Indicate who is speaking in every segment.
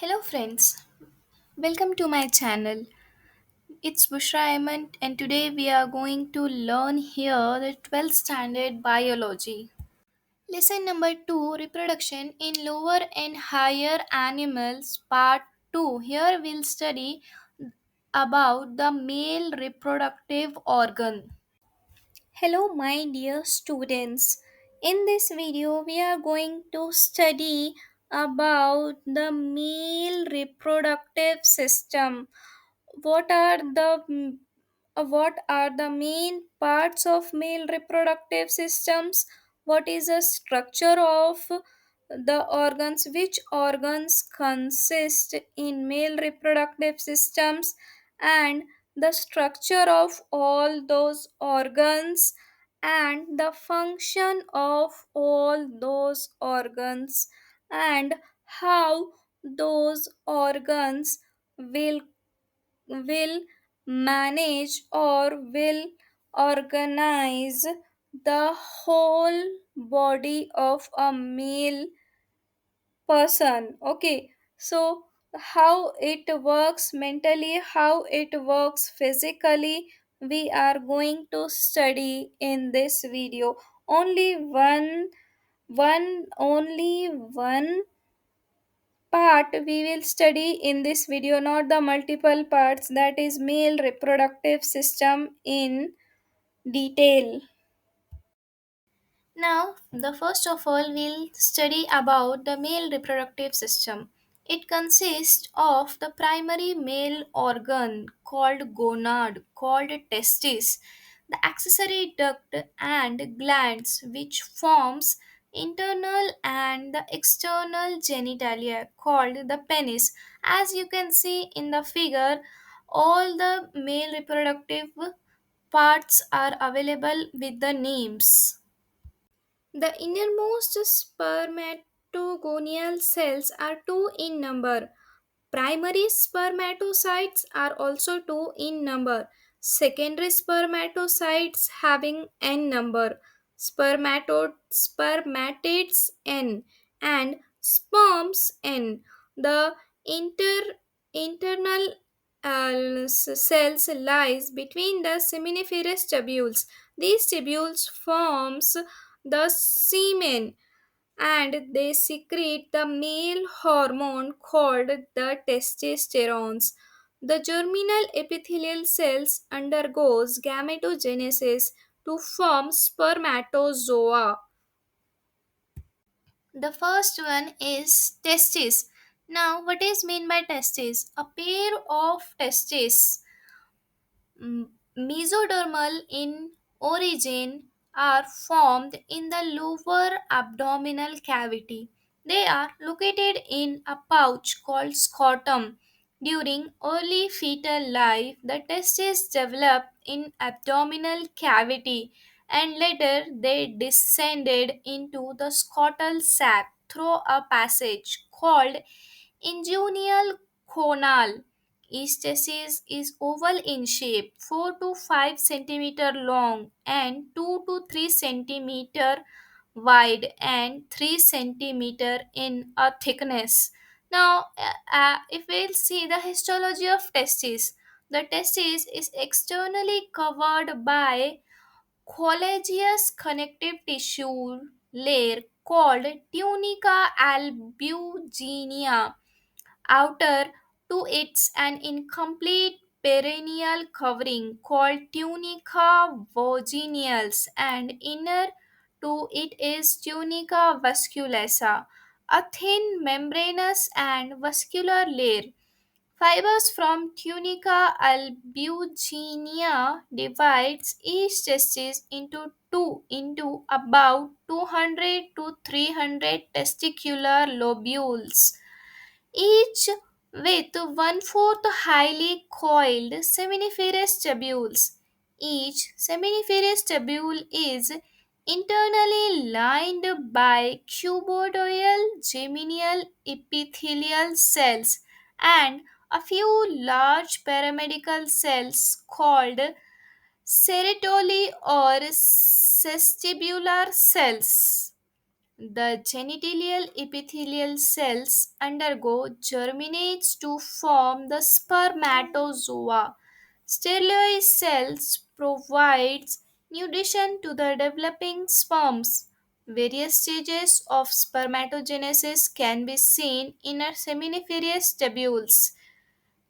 Speaker 1: Hello friends, welcome to my channel. It's Bushra Ahmed and today we are going to learn here the 12th standard biology. Lesson number 2 reproduction in lower and higher animals part 2. Here we'll study about the male reproductive organ. Hello, my dear students. In this video, we are going to study about the male reproductive system. What are the main parts of male reproductive systems? What is the structure of the organs? Which organs consist in male reproductive systems? And the structure of all those organs and the function of all those organs and how those organs will will manage or will organize the whole body of a male person. Okay, so how it works mentally, how it works physically, we are going to study in this video. Only one part we will study in this video, not the multiple parts, that is male reproductive system in detail. Now, the first of all, we'll study about the male reproductive system. It consists of the primary male organ called gonad, called testis, the accessory duct and glands which forms internal and the external genitalia called the penis. As you can see in the figure, all the male reproductive parts are available with the names. The innermost spermatogonial cells are two in number. Primary spermatocytes are also two in number. Secondary spermatocytes having n number. Spermatids n and sperms n. The internal cells lies between the seminiferous tubules. These tubules forms the semen and they secrete the male hormone called the testosterone. The germinal epithelial cells undergoes gametogenesis to form spermatozoa. The first one is testis. Now, what is meant by testis? A pair of testes mesodermal in origin are formed in the lower abdominal cavity. They are located in a pouch called scrotum. During early fetal life, the testes develop in abdominal cavity and later they descended into the scrotal sac through a passage called inguinal canal. Each testis is oval in shape, 4 to 5 centimeter long and 2 to 3 centimeter wide and 3 centimeter in a thickness. Now, if we'll see the histology of testis, the testis is externally covered by collagenous connective tissue layer called tunica albuginea. Outer to its an incomplete perennial covering called tunica virginials and inner to it is tunica vasculosa, a thin membranous and vascular layer. Fibers from tunica albuginea divides each testis into about 200 to 300 testicular lobules each with one-fourth highly coiled seminiferous tubules. Each seminiferous tubule is internally lined by cuboidal geminal epithelial cells and a few large paramedical cells called ceratoli or vestibular cells. The genitalial epithelial cells undergo germinates to form the spermatozoa. Sterilize cells provides nutrition to the developing sperms. Various stages of spermatogenesis can be seen in a seminiferous tubules.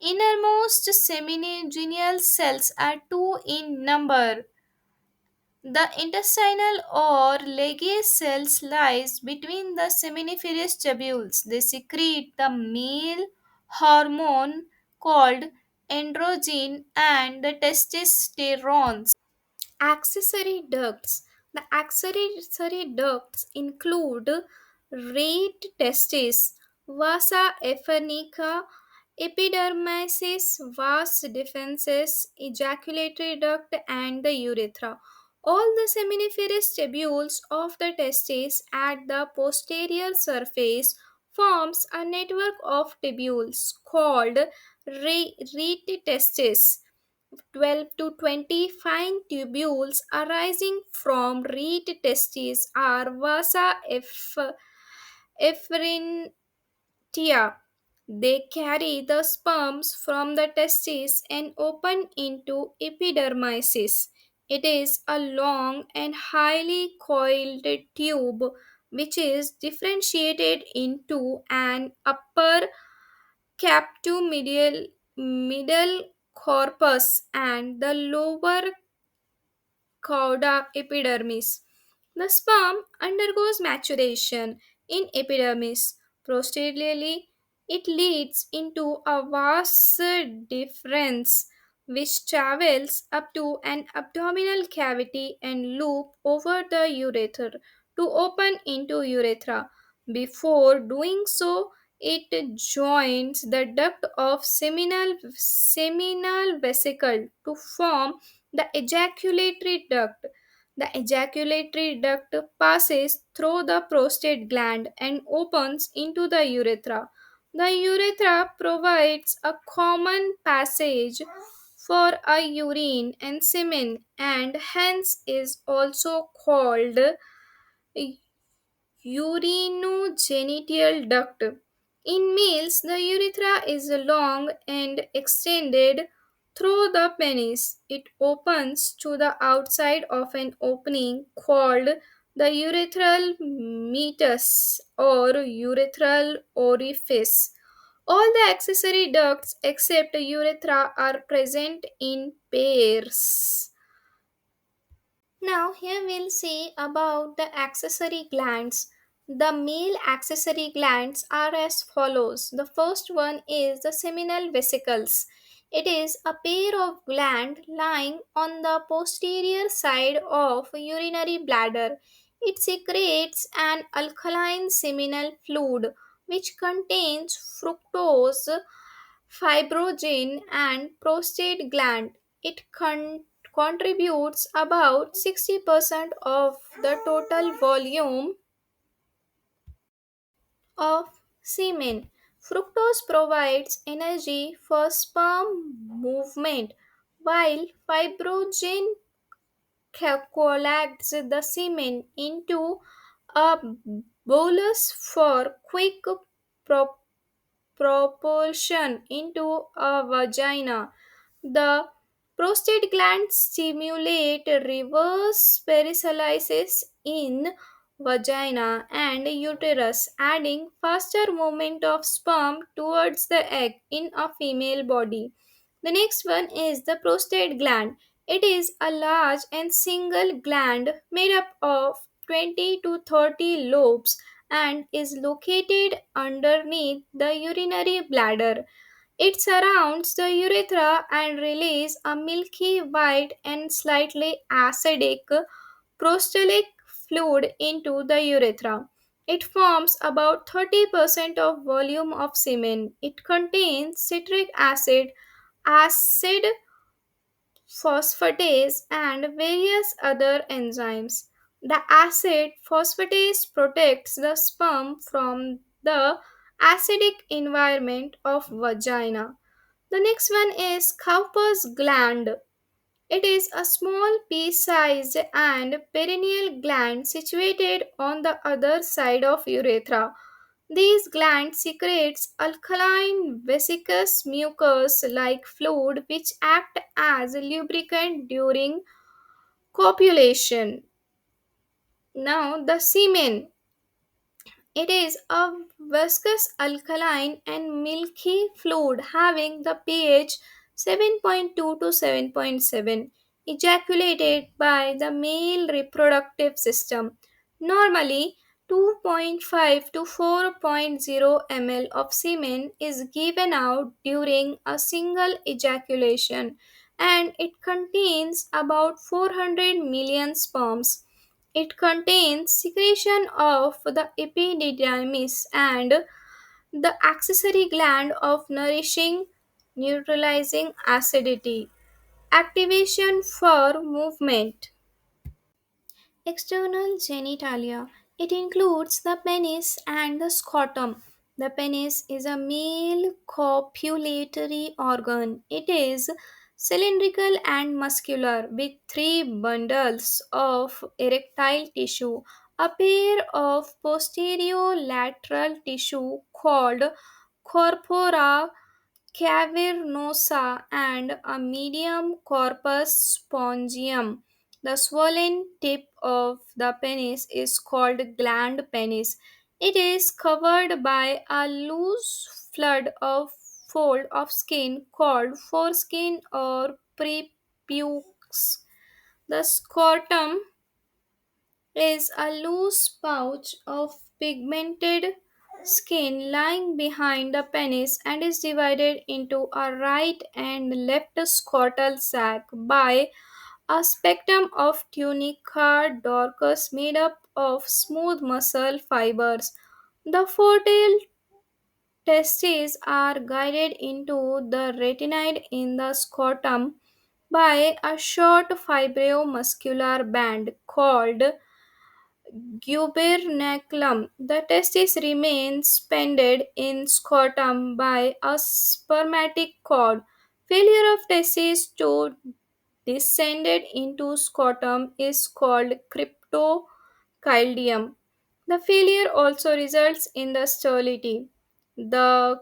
Speaker 1: Innermost seminogenial cells are two in number. The intestinal or Legious cells lies between the seminiferous tubules. They secrete the male hormone called androgen and the testosterone. Accessory ducts. The accessory ducts include rate testes, vasa effernica, epidermis, vas deferens, ejaculatory duct, and the urethra. All the seminiferous tubules of the testes at the posterior surface forms a network of tubules called rete testes. 12 to 20 fine tubules arising from reed testes are vasa efferentia. They carry the sperms from the testes and open into epidermis. It is a long and highly coiled tube which is differentiated into an upper captive middle corpus and the lower cauda epidermis. The sperm undergoes maturation in epidermis. Posteriorly, it leads into a vas deferens which travels up to an abdominal cavity and loop over the urethra to open into urethra. Before doing so, it joins the duct of seminal vesicle to form the ejaculatory duct. The ejaculatory duct passes through the prostate gland and opens into the urethra. The urethra provides a common passage for a urine and semen and hence is also called urinogenital duct. In males, the urethra is long and extended through the penis. It opens to the outside of an opening called the urethral meatus or urethral orifice. All the accessory ducts except urethra are present in pairs. Now, here we'll see about the accessory glands. The male accessory glands are as follows. The first one is the seminal vesicles. It is a pair of glands lying on the posterior side of urinary bladder. It secretes an alkaline seminal fluid which contains fructose, fibrogen, and prostate gland. It contributes about 60% of the total volume of semen. Fructose provides energy for sperm movement, while fibrogen collates the semen into a bolus for quick pro- propulsion into a vagina. The prostate gland stimulate reverse peristalsis in vagina and uterus, adding faster movement of sperm towards the egg in a female body. The next one is the prostate gland. It is a large and single gland made up of 20 to 30 lobes and is located underneath the urinary bladder. It surrounds the urethra and releases a milky white and slightly acidic prostatic fluid into the urethra. It forms about 30% of volume of semen. It contains citric acid, acid phosphatase, and various other enzymes. The acid phosphatase protects the sperm from the acidic environment of vagina. The next one is Cowper's gland. It is a small pea-sized and perineal gland situated on the other side of urethra. These glands secretes alkaline viscous mucus like fluid which act as a lubricant during copulation. Now the semen. It is a viscous alkaline and milky fluid having the pH 7.2 to 7.7, ejaculated by the male reproductive system. Normally, 2.5 to 4.0 ml of semen is given out during a single ejaculation, and it contains about 400 million sperms. It contains secretion of the epididymis and the accessory gland of nourishing neutralizing acidity. Activation for movement. External genitalia. It includes the penis and the scrotum. The penis is a male copulatory organ. It is cylindrical and muscular with three bundles of erectile tissue, a pair of posterolateral tissue called corpora cavernosa, and a medium corpus spongium. The swollen tip of the penis is called gland penis. It is covered by a loose flood of fold of skin called foreskin or prepuce. The scrotum is a loose pouch of pigmented skin lying behind the penis and is divided into a right and left scrotal sac by a spectrum of tunica dorcus made up of smooth muscle fibers. The fertile testes are guided into the retinide in the scrotum by a short fibromuscular band called gubernaculum. The testis remains suspended in scrotum by a spermatic cord. Failure of testis to descend into scrotum is called cryptocyldium. The failure also results in the sterility. The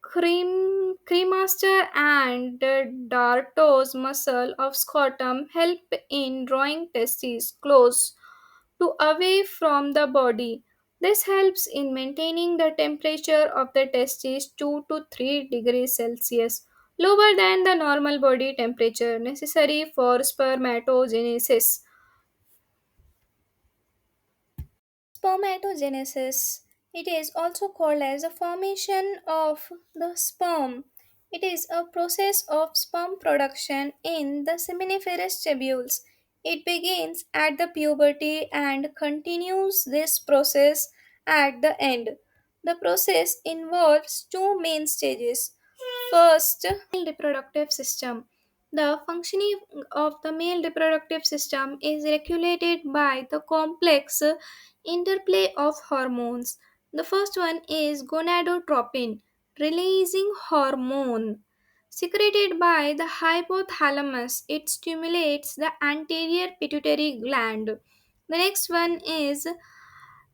Speaker 1: cremaster and dartos muscle of scrotum help in drawing testes close to away from the body. This helps in maintaining the temperature of the testes 2 to 3 degrees Celsius, lower than the normal body temperature necessary for spermatogenesis. Spermatogenesis. It is also called as the formation of the sperm. It is a process of sperm production in the seminiferous tubules. It begins at the puberty and continues this process at the end. The process involves two main stages. First, male reproductive system. The functioning of the male reproductive system is regulated by the complex interplay of hormones. The first one is gonadotropin, releasing hormone. Secreted by the hypothalamus, it stimulates the anterior pituitary gland. The next one is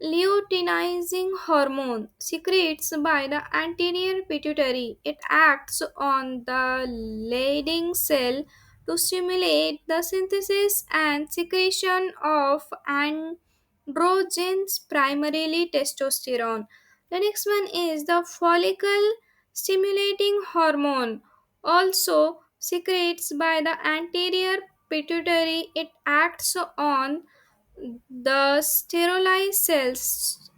Speaker 1: luteinizing hormone secretes by the anterior pituitary. It acts on the Leydig cell to stimulate the synthesis and secretion of androgens, primarily testosterone. The next one is the follicle stimulating hormone, also secretes by the anterior pituitary. It acts on the sterilized cells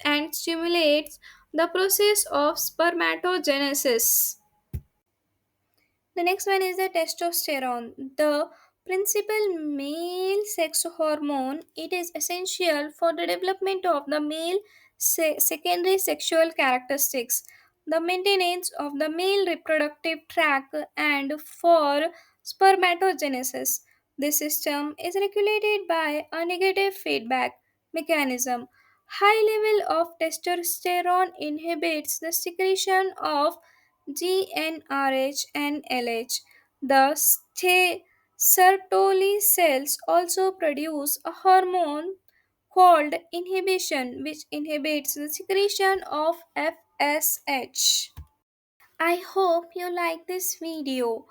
Speaker 1: and stimulates the process of spermatogenesis. The next one is the testosterone, the principal male sex hormone. It is essential for the development of the male secondary sexual characteristics, the maintenance of the male reproductive tract, and for spermatogenesis. This system is regulated by a negative feedback mechanism. High level of testosterone inhibits the secretion of GnRH and LH. The Sertoli cells also produce a hormone called inhibition, which inhibits the secretion of FSH. I hope you like this video.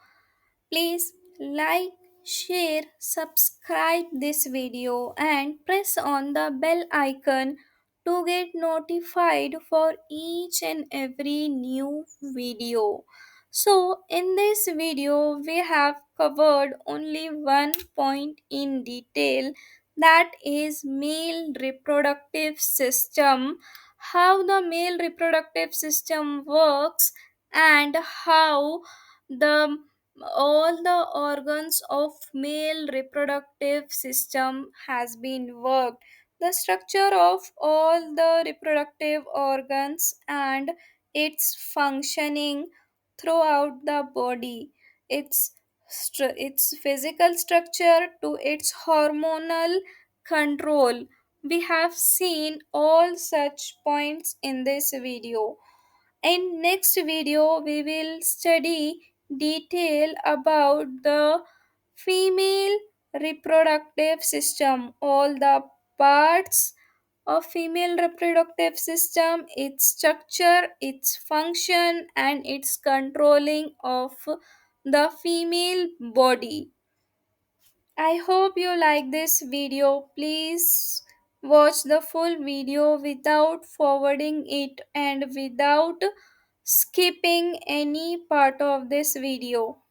Speaker 1: Please like, share, subscribe this video and press on the bell icon to get notified for each and every new video. So in this video we have covered only one point in detail, that is male reproductive system, how the male reproductive system works and how the all the organs of male reproductive system has been worked, the structure of all the reproductive organs and its functioning throughout the body, its physical structure to its hormonal control. We have seen all such points in this video. In next video, we will study detail about the female reproductive system, all the parts of female reproductive system, its structure, its function, and its controlling of the female body. I hope you like this video. Please watch the full video without forwarding it and without skipping any part of this video.